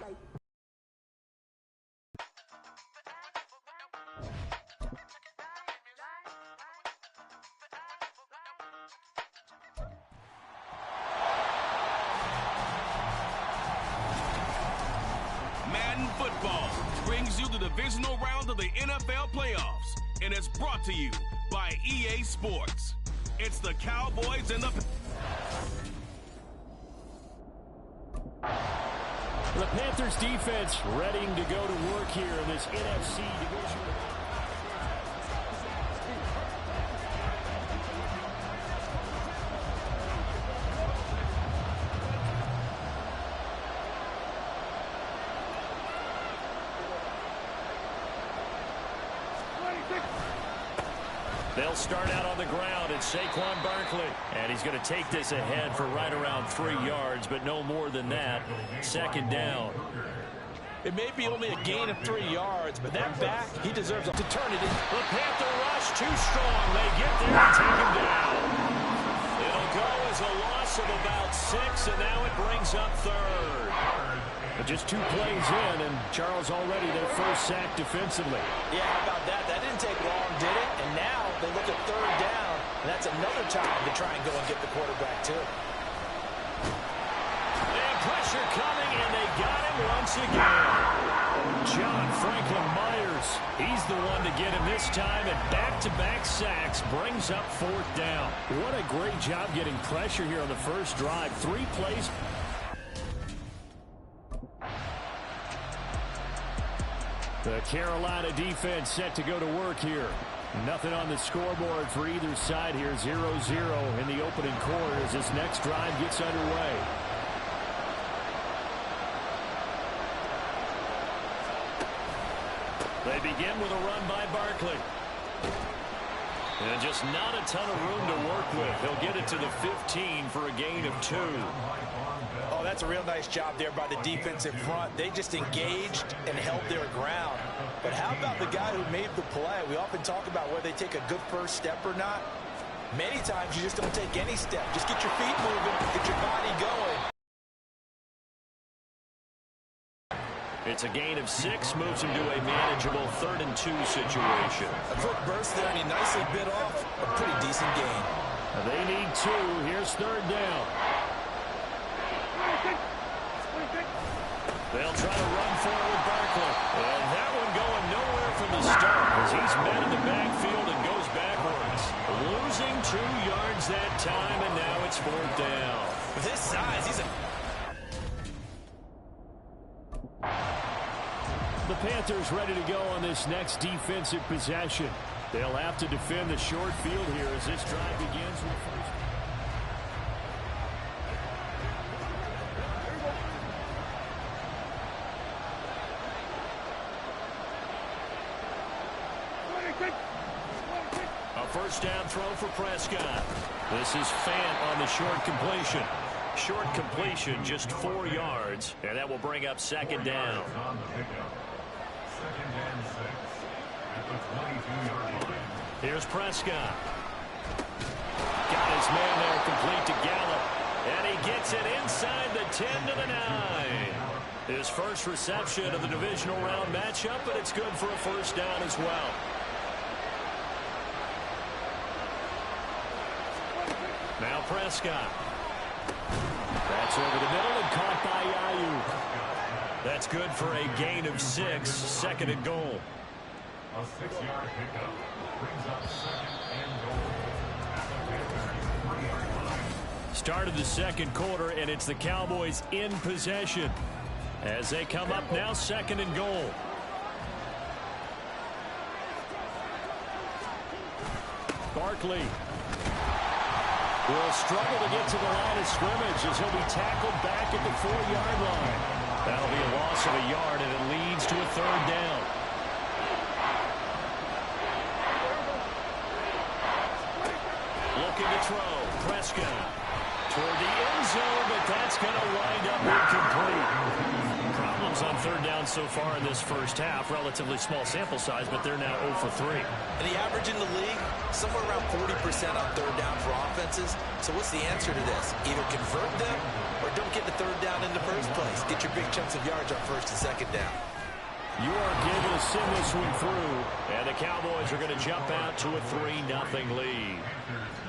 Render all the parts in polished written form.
Madden football brings you the divisional round of the NFL playoffs and is brought to you by EA Sports. It's the Cowboys and the Panthers defense readying to go to work here in this NFC division. They'll start out on the ground. It's Saquon Barkley. And he's going to take this ahead for right around 3 yards, but no more than that. Second down. It may be only a gain of 3 yards, but that back, he deserves to turn it in. The Panther rush too strong. They get there and take him down. It'll go as a loss of about 6, and now it brings up third. But just 2 plays in, and Charles already their first sack defensively. Yeah, how about that? That didn't take long, did it? And now they look at third down, and that's another time to try and go and get the quarterback, too. And pressure coming, and they got him once again. John Franklin Myers, he's the one to get him this time, and back-to-back sacks brings up fourth down. What a great job getting pressure here on the first drive. 3 plays. The Carolina defense set to go to work here. Nothing on the scoreboard for either side here. 0-0 in the opening quarter as this next drive gets underway. They begin with a run by Barkley. And just not a ton of room to work with. He'll get it to the 15 for a gain of 2. Oh, that's a real nice job there by the defensive front. They just engaged and held their ground. But how about the guy who made the play? We often talk about whether they take a good first step or not. Many times you just don't take any step. Just get your feet moving, get your body going. It's a gain of 6, moves him to a manageable 3rd and 2 situation. A quick burst there, and he nicely bit off a pretty decent gain. They need 2. Here's third down. They'll try to run forward with Barkley. And that one going nowhere from the start as he's met in the backfield and goes backwards. Losing 2 yards that time, and now it's fourth down. With his size, he's a... The Panthers ready to go on this next defensive possession. They'll have to defend the short field here as this drive begins with first. A first down throw for Prescott. This is Fant on the short completion. Short completion, just 4 yards, and that will bring up second down. Here's Prescott. Got his man there complete to Gallup, and he gets it inside the 10 to the 9. His first reception of the divisional round matchup, but it's good for a first down as well. Now Prescott. That's over the middle and caught by Ayuk. That's good for a gain of 6, second and goal. A 6-yard pickup brings up second and goal. Start of the second quarter, and it's the Cowboys in possession as they come up now second and goal. Barkley will struggle to get to the line of scrimmage as he'll be tackled back at the 4-yard line. That'll be a loss of a yard, and it leads to a third down. Looking to throw. Prescott toward the end zone, but that's going to wind up incomplete. Problem Rams on third down so far in this first half. Relatively small sample size, but they're now 0 for 3. And the average in the league, somewhere around 40% on third down for offenses. So what's the answer to this? Either convert them or don't get the third down in the first place. Get your big chunks of yards on first and second down. York able to send this one through, and the Cowboys are going to jump out to a 3-0 lead.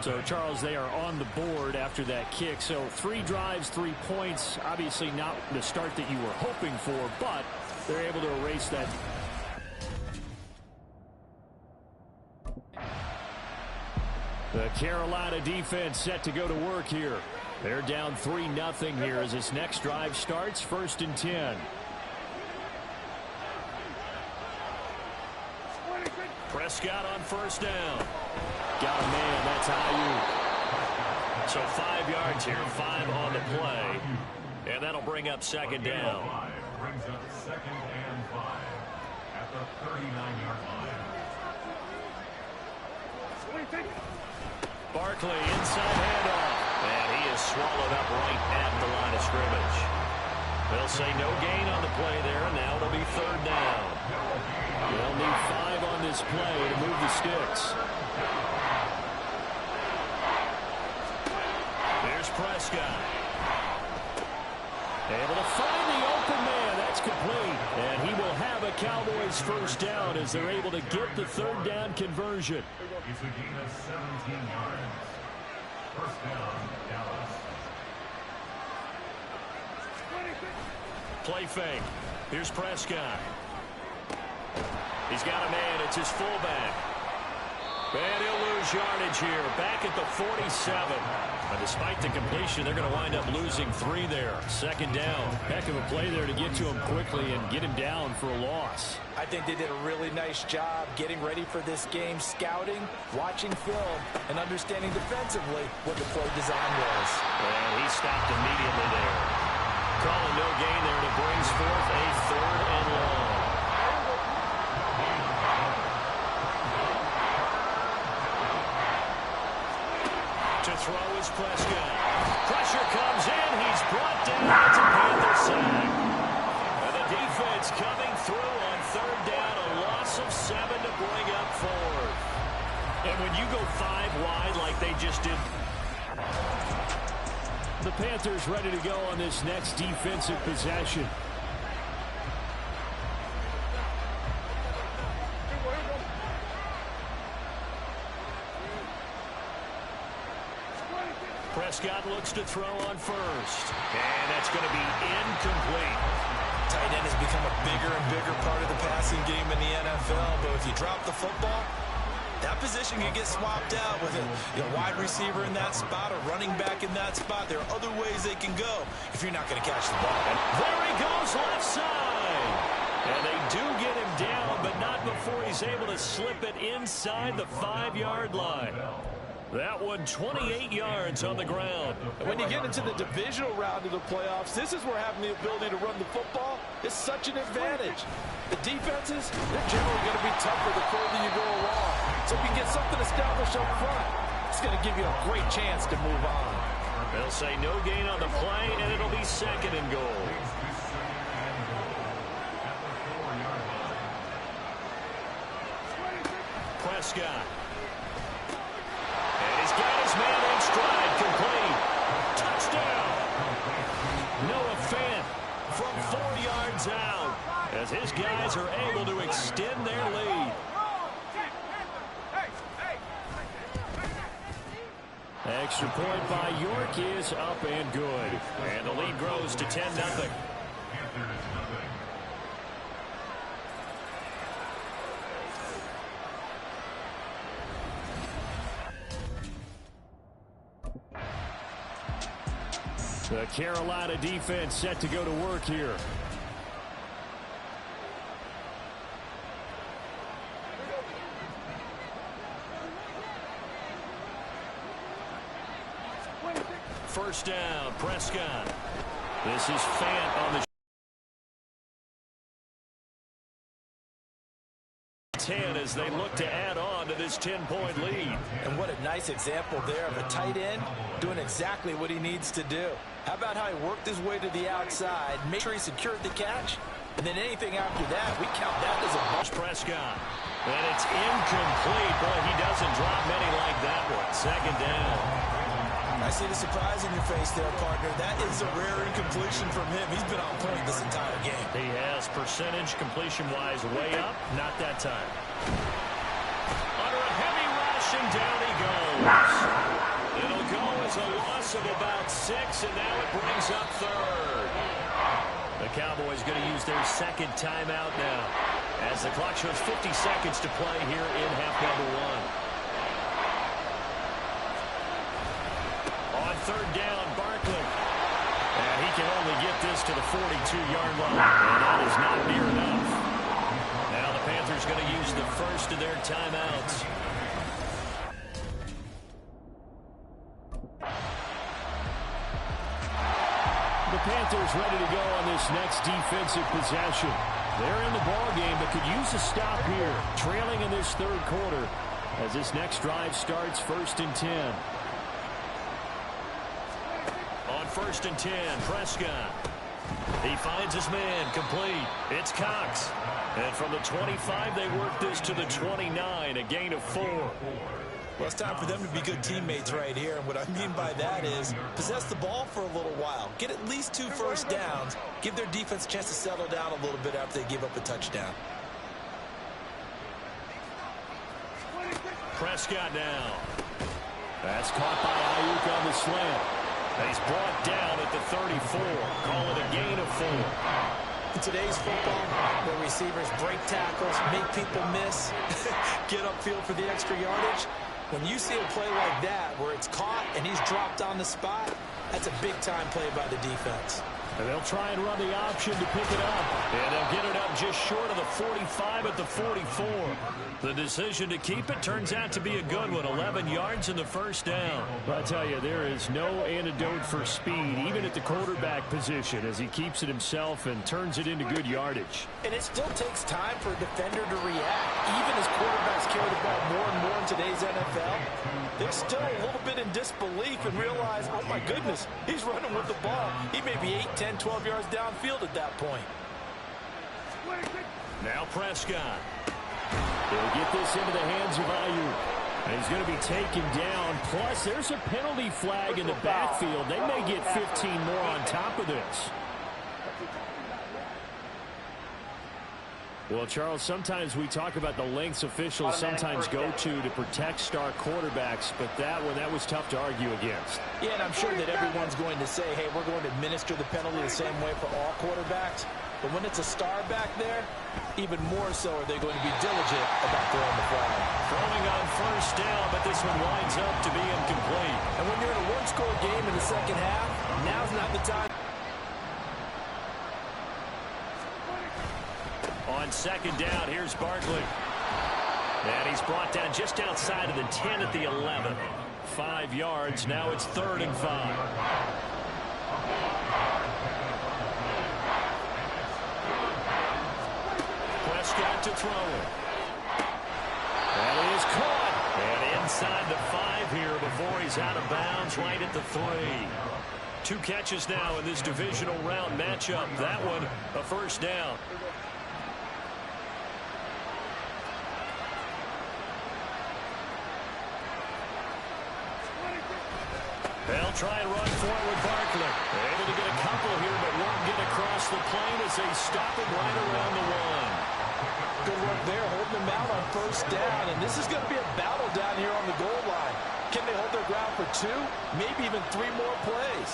So, Charles, they are on the board after that kick. So 3 drives, 3 points. Obviously not the start that you were hoping for, but they're able to erase that. The Carolina defense set to go to work here. They're down 3-0 here as this next drive starts. 1st and 10. Prescott on 1st down. Got a man, that's Ayuk. So 5 yards here, 5 on the play. And that'll bring up 2nd down. Brings up 2nd and 5 at the 39-yard line. Barkley inside handoff. And he is swallowed up right at the line of scrimmage. They'll say no gain on the play there, and now it'll be 3rd down. They'll need 5 on this play to move the sticks. Here's Prescott. Able to find the open man. That's complete. And he will have a Cowboys 1st down as they're able to get the 3rd down conversion. It's a gain of 17 yards. 1st down, Dallas. Play fake. Here's Prescott. He's got a man. It's his fullback. And he'll lose yardage here. Back at the 47. But despite the completion, they're going to wind up losing 3 there. 2nd down. Heck of a play there to get to him quickly and get him down for a loss. I think they did a really nice job getting ready for this game, scouting, watching film, and understanding defensively what the play design was. And he stopped immediately there. Calling no gain there, and it brings forth a 3rd and long. To throw is Prescott. Pressure comes in. He's brought down. It's a Panther sack. And the defense coming through on 3rd down. A loss of 7 to bring up 4th. And when you go 5 wide like they just did, the Panthers ready to go on this next defensive possession. Prescott looks to throw on 1st. And that's going to be incomplete. Tight end has become a bigger and bigger part of the passing game in the NFL. But if you drop the football, that position can get swapped out with a wide receiver in that spot, a running back in that spot. There are other ways they can go if you're not going to catch the ball. And there he goes left side. And they do get him down, but not before he's able to slip it inside the 5-yard line. That one 28 yards on the ground. And when you get into the divisional round of the playoffs, this is where having the ability to run the football is such an advantage. The defenses, they're generally going to be tougher the further you go along. So if you get something established up front, it's going to give you a great chance to move on. They'll say no gain on the play, and it'll be 2nd and goal. Prescott. And he's got his man in stride, complete. Touchdown. Noah Fant from 4 yards out as his guys are able to extend their lead. Extra point by York is up and good. And the lead grows to 10-0. The Carolina defense set to go to work here. First down, Prescott. This is Fant on the 10 as they look to add on to this 10-point lead. And what a nice example there of a tight end doing exactly what he needs to do. How about how he worked his way to the outside, made sure he secured the catch, and then anything after that, we count that as a bunch. Prescott. And it's incomplete. Boy, he doesn't drop many like that one. Second down. I see the surprise in your face there, partner. That is a rare incompletion from him. He's been on point this entire game. He has percentage completion-wise way up. Not that time. Under a heavy rush, and down he goes. It'll go as a loss of about 6, and now it brings up third. The Cowboys going to use their second timeout now, as the clock shows 50 seconds to play here in half number 1. On third down, Barkley. And he can only get this to the 42-yard line, and that is not near enough. Now the Panthers going to use the first of their timeouts. The Panthers ready to go on this next defensive possession. They're in the ball game, but could use a stop here, trailing in this third quarter as this next drive starts 1st and 10. On 1st and 10, Prescott. He finds his man, complete. It's Cox. And from the 25, they work this to the 29, a gain of 4. Well, it's time for them to be good teammates right here. And what I mean by that is possess the ball for a little while. Get at least 2 first downs. Give their defense a chance to settle down a little bit after they give up a touchdown. Prescott now. That's caught by Ayuk on the slant. He's brought down at the 34. Call it a gain of 4. In today's football, where receivers break tackles, make people miss, get upfield for the extra yardage, when you see a play like that where it's caught and he's dropped on the spot, that's a big-time play by the defense. And they'll try and run the option to pick it up. And they'll get it up just short of the 45 at the 44. The decision to keep it turns out to be a good one. 11 yards in the first down. But I tell you, there is no antidote for speed, even at the quarterback position, as he keeps it himself and turns it into good yardage. And it still takes time for a defender to react. Even as quarterbacks carry the ball more and more in today's NFL, they're still a little bit in disbelief and realize, oh my goodness, he's running with the ball. He may be 8, 10, 12 yards downfield at that point. Now Prescott. He'll get this into the hands of Ayuk. And he's going to be taken down. Plus, there's a penalty flag in the backfield. They may get 15 more on top of this. Well, Charles, sometimes we talk about the lengths officials sometimes go to protect star quarterbacks, but that one, that was tough to argue against. Yeah, and I'm sure that everyone's going to say, hey, we're going to administer the penalty the same way for all quarterbacks. But when it's a star back there, even more so are they going to be diligent about throwing the flag. Throwing on first down, but this one winds up to be incomplete. And when you're in a one-score game in the second half, now's not the time. On second down, here's Barkley. And he's brought down just outside of the 10 at the 11. 5 yards. Now it's 3rd and 5. Prescott to throw it. That is caught. And inside the 5 here before he's out of bounds right at the 3. 2 catches now in this divisional round matchup. That one, a first down. They'll try and run forward, Barkley. Able to get a couple here, but won't get across the plane as they stop him right around the 1. Good work there, holding them out on first down. And this is going to be a battle down here on the goal line. Can they hold their ground for 2, maybe even 3 more plays?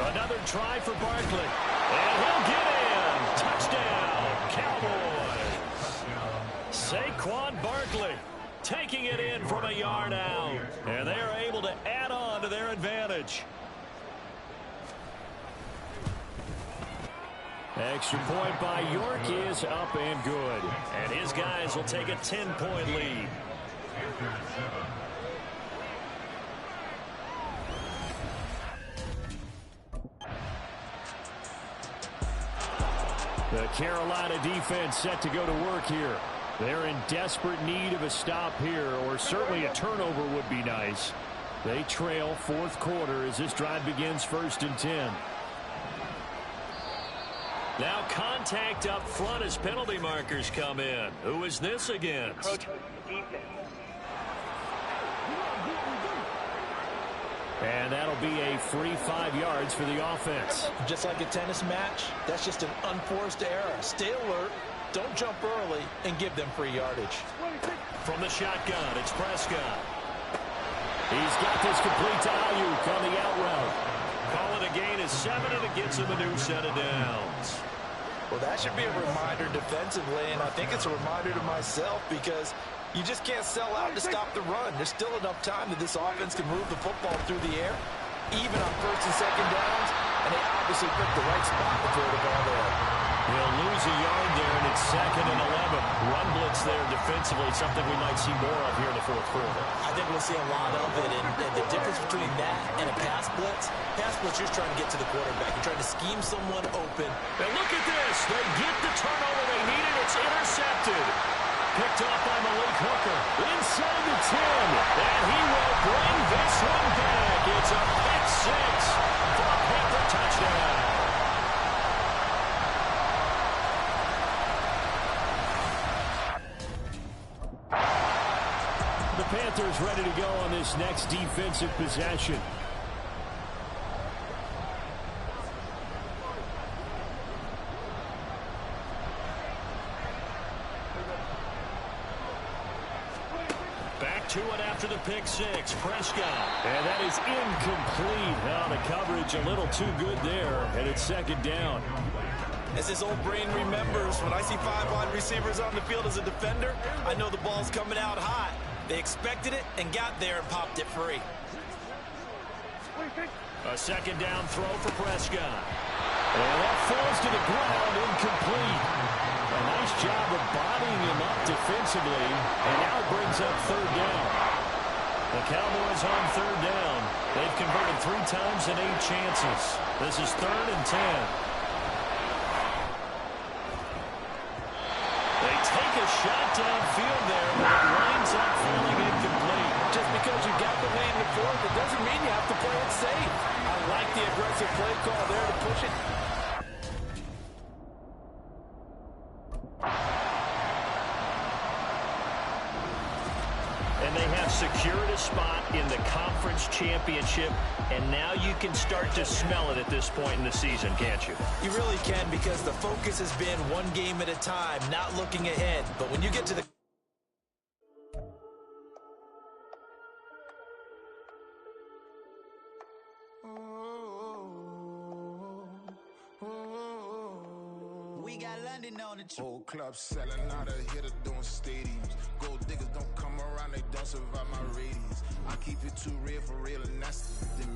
Another try for Barkley. And he'll get in. Touchdown, Cowboys. Saquon Barkley taking it in from a yard out. And they are able to add on to their advantage. Extra point by York is up and good. And his guys will take a 10-point lead. The Carolina defense set to go to work here. They're in desperate need of a stop here, or certainly a turnover would be nice. They trail fourth quarter as this drive begins 1st and 10. Now contact up front as penalty markers come in. Who is this against? And that'll be a free 5 yards for the offense. Just like a tennis match, that's just an unforced error. Stay alert, don't jump early, and give them free yardage. From the shotgun, it's Prescott. He's got this complete to Ayuk on the out route. Call it a gain of 7, and it gets him a new set of downs. Well, that should be a reminder defensively, and I think it's a reminder to myself because you just can't sell out to stop the run. There's still enough time that this offense can move the football through the air, even on 1st and 2nd downs, and they obviously picked the right spot to throw the ball there. He'll lose a yard there, and it's 2nd and 11. Run blitz there defensively, something we might see more of here in the fourth quarter. I think we'll see a lot of it, and the difference between that and a pass blitz, you're just trying to get to the quarterback. You're trying to scheme someone open. And look at this. They get the turnover they needed. It's intercepted. Picked off by Malik Hooker. Inside the 10. And he will bring this one back. It's a pick 6 for a Panther touchdown. The Panthers ready to go on this next defensive possession. Back to it after the pick 6. Prescott. And that is incomplete. Now the coverage a little too good there. And it's 2nd down. As his old brain remembers, when I see 5 wide receivers on the field as a defender, I know the ball's coming out hot. They expected it and got there and popped it free. A 2nd down throw for Prescott. And that falls to the ground, incomplete. A nice job of bodying him up defensively, and now it brings up 3rd down. The Cowboys on 3rd down. They've converted 3 times in 8 chances. This is 3rd and 10. They take a shot downfield there, but it winds up falling incomplete. Just because you got the lead in the 4th, it doesn't mean you have to play it safe. I like the aggressive play call there to push it. And they have secured a spot in the conference championship, and now you can start to smell it at this point in the season, can't you? You really can, because the focus has been one game at a time, not looking ahead. But when you get to the Whole club selling out a hitter doing stadiums. Gold diggers don't come around, they don't survive my radius. I keep it too real for real and nasty.